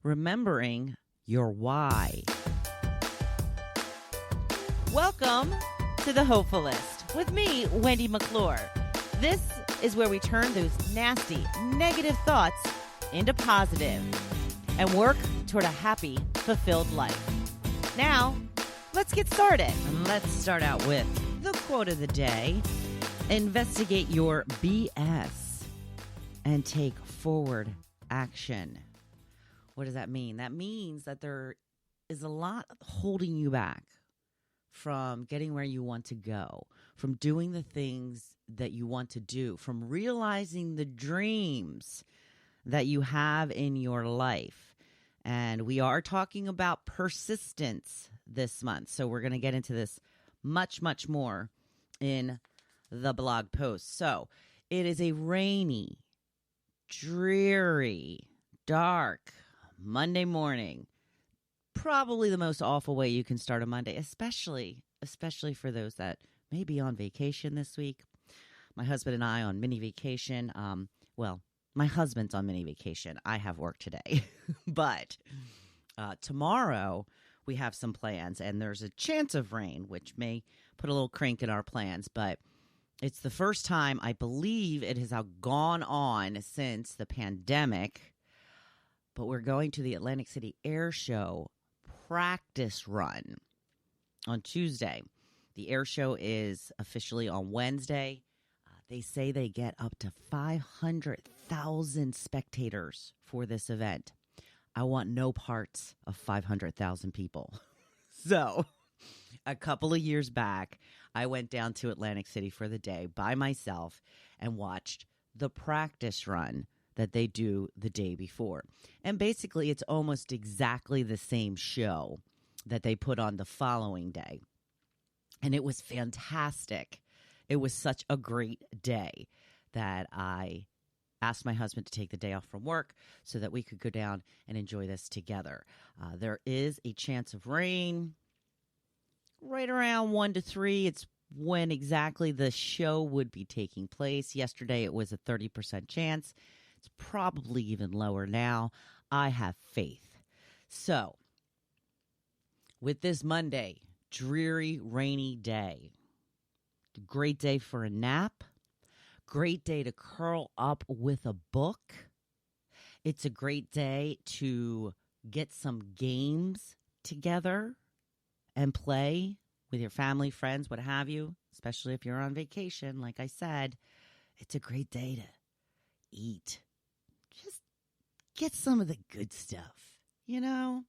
remembering your why. Welcome to the Hopefulist with me, Wendy McClure. This is where we turn those nasty, negative thoughts into positive and work toward a happy, fulfilled life. Now, let's get started. And let's start out with the quote of the day. Investigate your BS and take forward action. What does that mean? That means that there is a lot holding you back from getting where you want to go, from doing the things that you want to do, from realizing the dreams that you have in your life. And we are talking about persistence this month. So we're going to get into this much, much more in the blog post. So it is a rainy, dreary, dark Monday morning. Probably the most awful way you can start a Monday, especially for those that may be on vacation this week. My husband and I on mini vacation. My husband's on mini vacation. I have work today. But tomorrow we have some plans, and there's a chance of rain, which may put a little crank in our plans. But it's the first time, I believe it has gone on since the pandemic. But we're going to the Atlantic City Air Show practice run on Tuesday. The air show is officially on Wednesday. They say they get up to 500,000 spectators for this event. I want no parts of 500,000 people. So a couple of years back, I went down to Atlantic City for the day by myself and watched the practice run that they do the day before. And basically, it's almost exactly the same show that they put on the following day. And it was fantastic. It was such a great day that I asked my husband to take the day off from work so that we could go down and enjoy this together. There is a chance of rain right around 1 to 3. It's when exactly the show would be taking place. Yesterday, it was a 30% chance. It's probably even lower now. I have faith. So, with this Monday, dreary, rainy day, great day for a nap, great day to curl up with a book. It's a great day to get some games together and play with your family, friends, what have you, especially if you're on vacation. Like I said, it's a great day to eat. Just get some of the good stuff, you know?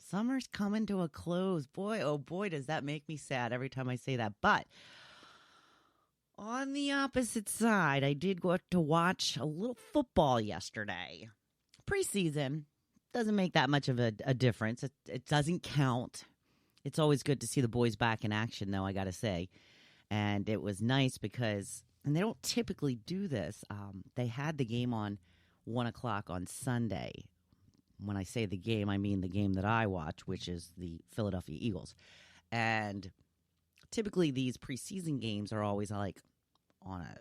Summer's coming to a close. Boy, oh boy, does that make me sad every time I say that. But on the opposite side, I did go to watch a little football yesterday. Preseason doesn't make that much of a difference. It doesn't count. It's always good to see the boys back in action, though, I got to say. And it was nice because, and they don't typically do this, they had the game on 1 o'clock on Sunday. When I say the game, I mean the game that I watch, which is the Philadelphia Eagles. And typically these preseason games are always like on a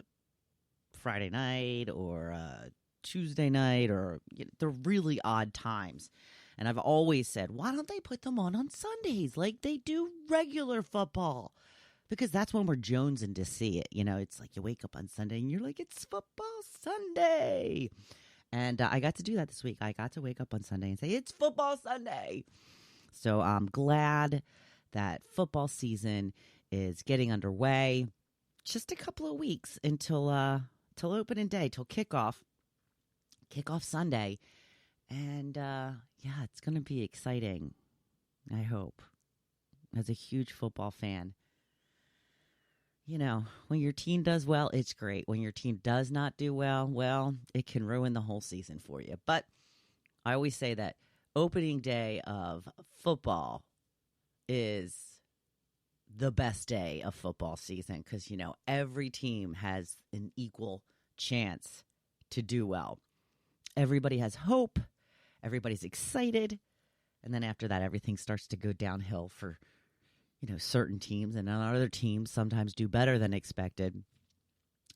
Friday night or a Tuesday night, or they're really odd times. And I've always said, why don't they put them on Sundays like they do regular football? Because that's when we're jonesing to see it. You know, it's like you wake up on Sunday and you're like, it's football Sunday. And I got to do that this week. I got to wake up on Sunday and say, it's football Sunday. So I'm glad that football season is getting underway. Just a couple of weeks until opening day, till kickoff Sunday. And yeah, it's going to be exciting, I hope. As a huge football fan, you know, when your team does well, it's great. When your team does not do well, it can ruin the whole season for you. But I always say that opening day of football is the best day of football season because, you know, every team has an equal chance to do well. Everybody has hope. Everybody's excited. And then after that, everything starts to go downhill for, you know, certain teams. And other teams sometimes do better than expected.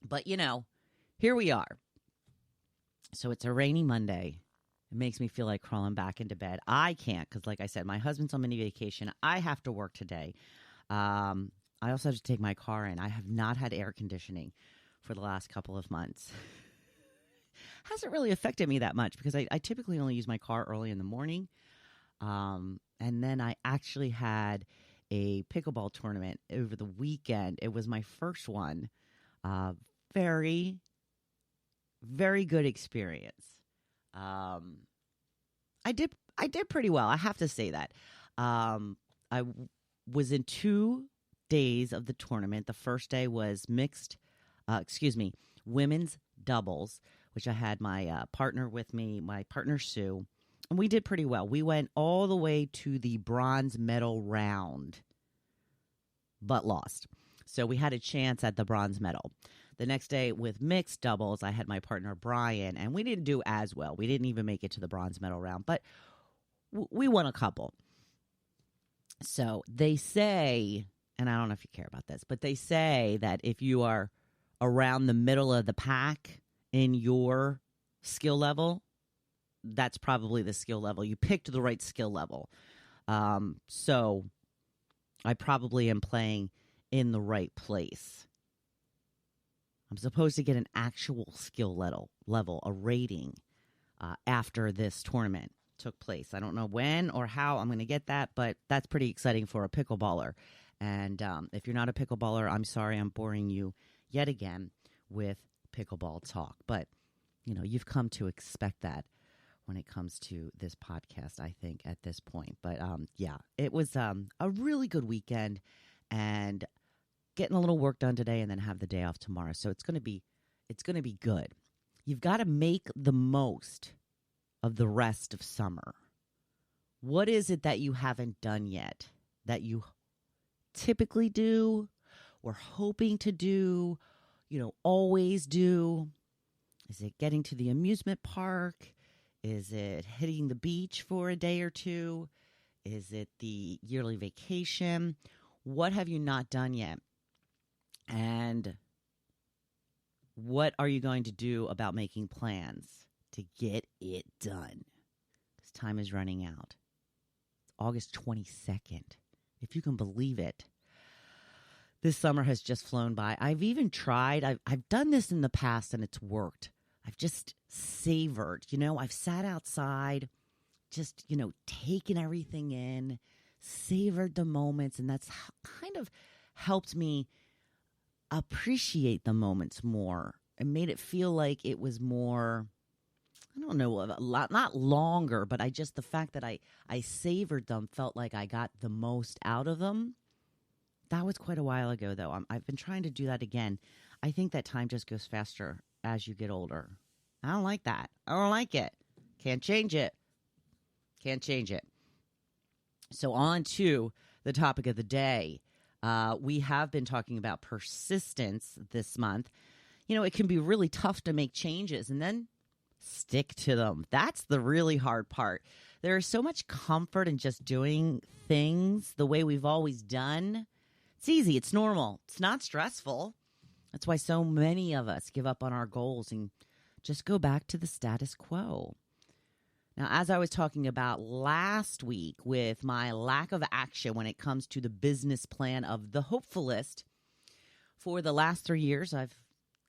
But, you know, here we are. So it's a rainy Monday. It makes me feel like crawling back into bed. I can't because, like I said, my husband's on mini vacation. I have to work today. I also have to take my car in. I have not had air conditioning for the last couple of months. Hasn't really affected me that much because I typically only use my car early in the morning. And then I actually had a pickleball tournament over the weekend. It was my first one. Very, very good experience. I did pretty well. I have to say that. I was in 2 days of the tournament. The first day was women's doubles, which I had my partner with me, my partner Sue, and we did pretty well. We went all the way to the bronze medal round, but lost. So we had a chance at the bronze medal. The next day with mixed doubles, I had my partner Brian, and we didn't do as well. We didn't even make it to the bronze medal round, but we won a couple. So they say, and I don't know if you care about this, but they say that if you are around the middle of the pack in your skill level, that's probably the skill level. You picked the right skill level. So I probably am playing in the right place. I'm supposed to get an actual skill level, a rating after this tournament took place. I don't know when or how I'm going to get that, but that's pretty exciting for a pickleballer. And if you're not a pickleballer, I'm sorry I'm boring you yet again with pickleball talk. But, you've come to expect that when it comes to this podcast, I think, at this point. But, it was a really good weekend and getting a little work done today and then have the day off tomorrow. So it's going to be good. You've got to make the most of the rest of summer. What is it that you haven't done yet that you typically do or hoping to do, always do? Is it getting to the amusement park? Is it hitting the beach for a day or two? Is it the yearly vacation? What have you not done yet? And what are you going to do about making plans to get it done? Because time is running out. It's August 22nd, if you can believe it. This summer has just flown by. I've even tried. I've done this in the past, and it's worked. I've just savored. I've sat outside, just, taken everything in, savored the moments, and that's kind of helped me appreciate the moments more and made it feel like it was more, I don't know, a lot, not longer, but the fact that I savored them felt like I got the most out of them. That was quite a while ago, though. I've been trying to do that again. I think that time just goes faster as you get older. I don't like that. I don't like it. Can't change it. So on to the topic of the day. We have been talking about persistence this month. It can be really tough to make changes and then stick to them. That's the really hard part. There is so much comfort in just doing things the way we've always done. It's easy. It's normal. It's not stressful. That's why so many of us give up on our goals and just go back to the status quo. Now, as I was talking about last week with my lack of action when it comes to the business plan of the Hopefulist, for the last 3 years, I've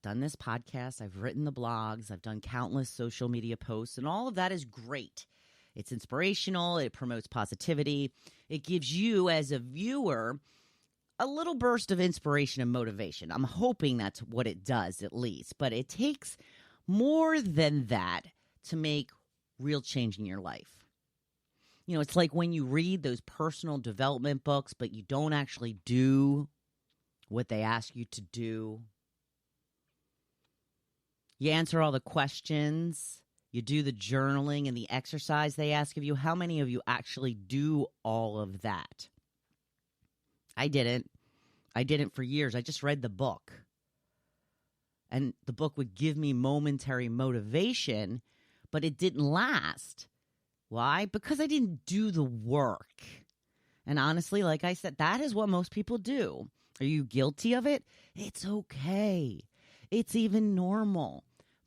done this podcast, I've written the blogs, I've done countless social media posts, and all of that is great. It's inspirational, it promotes positivity, it gives you as a viewer a little burst of inspiration and motivation. I'm hoping that's what it does at least, but it takes more than that to make real change in your life. It's like when you read those personal development books, but you don't actually do what they ask you to do. You answer all the questions, you do the journaling and the exercise they ask of you. How many of you actually do all of that? I didn't for years. I just read the book. And the book would give me momentary motivation, but it didn't last. Why? Because I didn't do the work. And honestly, like I said, that is what most people do. Are you guilty of it? It's okay. It's even normal.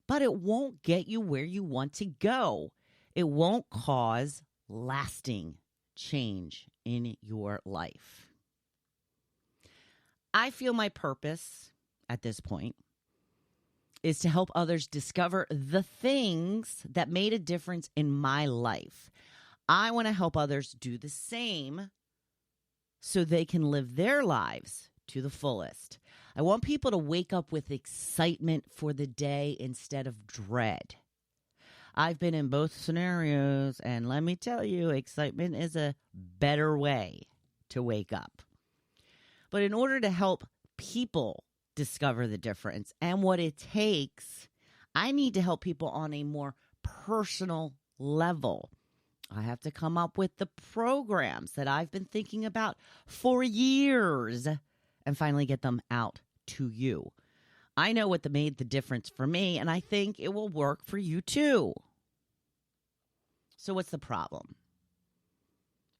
But it won't get you where you want to go. it won't cause lasting change in your life. I feel my purpose at this point is to help others discover the things that made a difference in my life. I want to help others do the same so they can live their lives to the fullest. I want people to wake up with excitement for the day instead of dread. I've been in both scenarios, and let me tell you, excitement is a better way to wake up. But in order to help people discover the difference and what it takes, I need to help people on a more personal level. I have to come up with the programs that I've been thinking about for years and finally get them out to you. I know what made the difference for me, and I think it will work for you too. So what's the problem?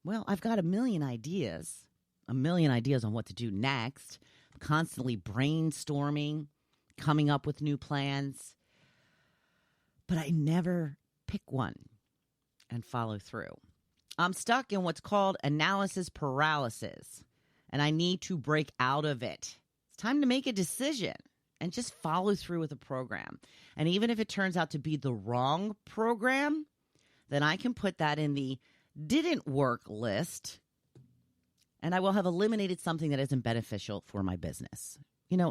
Well, I've got a million ideas on what to do next. I'm constantly brainstorming, coming up with new plans, but I never pick one and follow through. I'm stuck in what's called analysis paralysis, and I need to break out of it. It's time to make a decision and just follow through with a program. And even if it turns out to be the wrong program, then I can put that in the didn't work list, and I will have eliminated something that isn't beneficial for my business.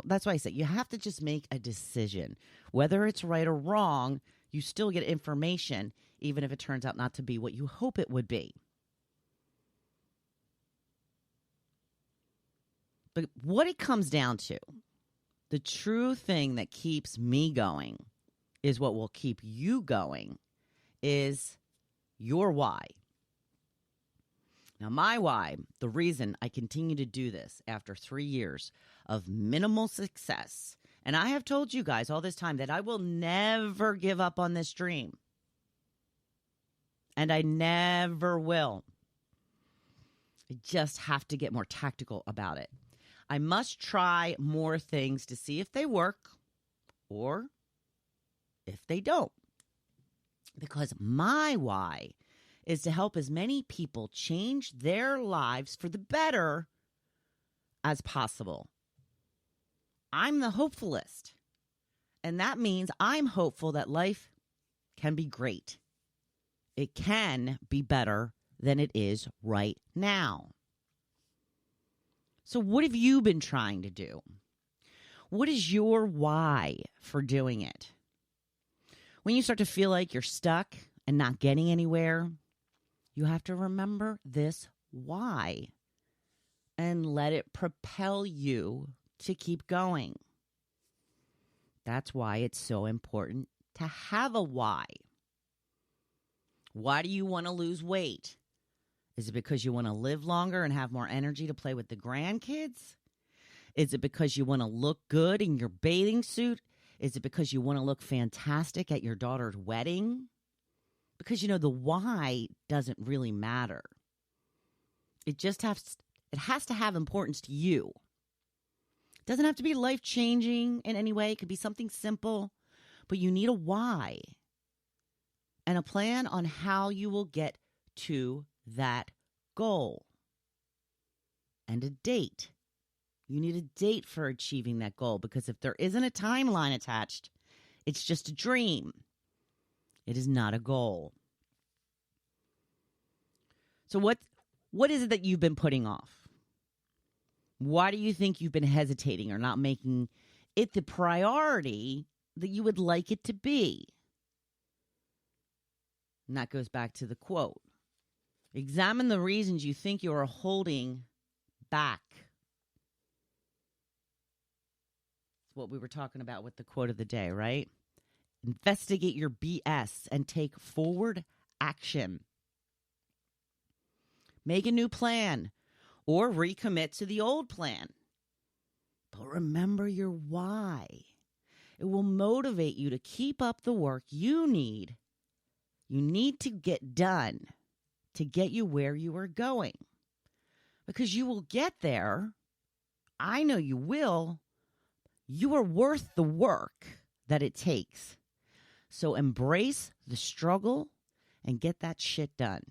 That's why I say you have to just make a decision. Whether it's right or wrong, you still get information, even if it turns out not to be what you hope it would be. But what it comes down to, the true thing that keeps me going is what will keep you going, is your why. Now, my why, the reason I continue to do this after 3 years of minimal success, and I have told you guys all this time that I will never give up on this dream. And I never will. I just have to get more tactical about it. I must try more things to see if they work or if they don't. Because my why is to help as many people change their lives for the better as possible. I'm the hopefulist, and that means I'm hopeful that life can be great. It can be better than it is right now. So what have you been trying to do? What is your why for doing it? When you start to feel like you're stuck and not getting anywhere, you have to remember this why and let it propel you to keep going. That's why it's so important to have a why. Why do you want to lose weight? Is it because you want to live longer and have more energy to play with the grandkids? Is it because you want to look good in your bathing suit? Is it because you want to look fantastic at your daughter's wedding? Because, the why doesn't really matter. It has to have importance to you. It doesn't have to be life-changing in any way. It could be something simple, but you need a why and a plan on how you will get to that goal and a date. You need a date for achieving that goal, because if there isn't a timeline attached, it's just a dream. It is not a goal. So what is it that you've been putting off? Why do you think you've been hesitating or not making it the priority that you would like it to be? And that goes back to the quote. Examine the reasons you think you are holding back. It's what we were talking about with the quote of the day, right? Investigate your BS and take forward action. Make a new plan or recommit to the old plan. But remember your why. It will motivate you to keep up the work you need to get done to get you where you are going. Because you will get there. I know you will. You are worth the work that it takes. So embrace the struggle and get that shit done.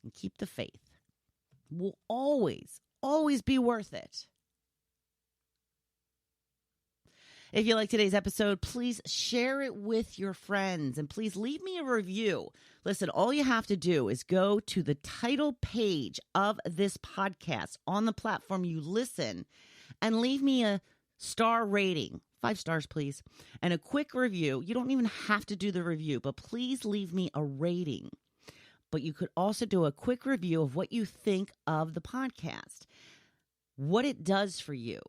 And keep the faith. Will always, always be worth it. If you like today's episode, please share it with your friends and please leave me a review. Listen, all you have to do is go to the title page of this podcast on the platform you listen and leave me a star rating. 5 stars, please. And a quick review. You don't even have to do the review, but please leave me a rating. But you could also do a quick review of what you think of the podcast, what it does for you,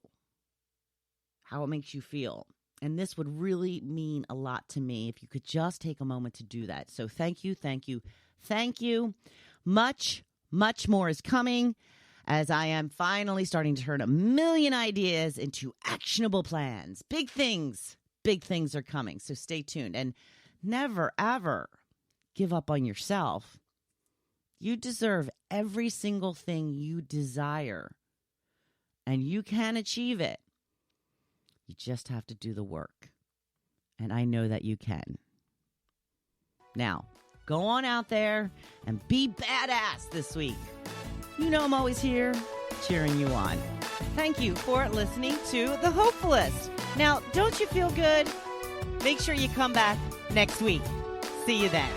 how it makes you feel. And this would really mean a lot to me if you could just take a moment to do that. So thank you, thank you, thank you. Much, much more is coming as I am finally starting to turn a million ideas into actionable plans. Big things are coming. So stay tuned and never, ever give up on yourself. You deserve every single thing you desire, and you can achieve it. You just have to do the work, and I know that you can. Now, go on out there and be badass this week. You know I'm always here, cheering you on. Thank you for listening to The Hopefulist. Now, don't you feel good? Make sure you come back next week. See you then.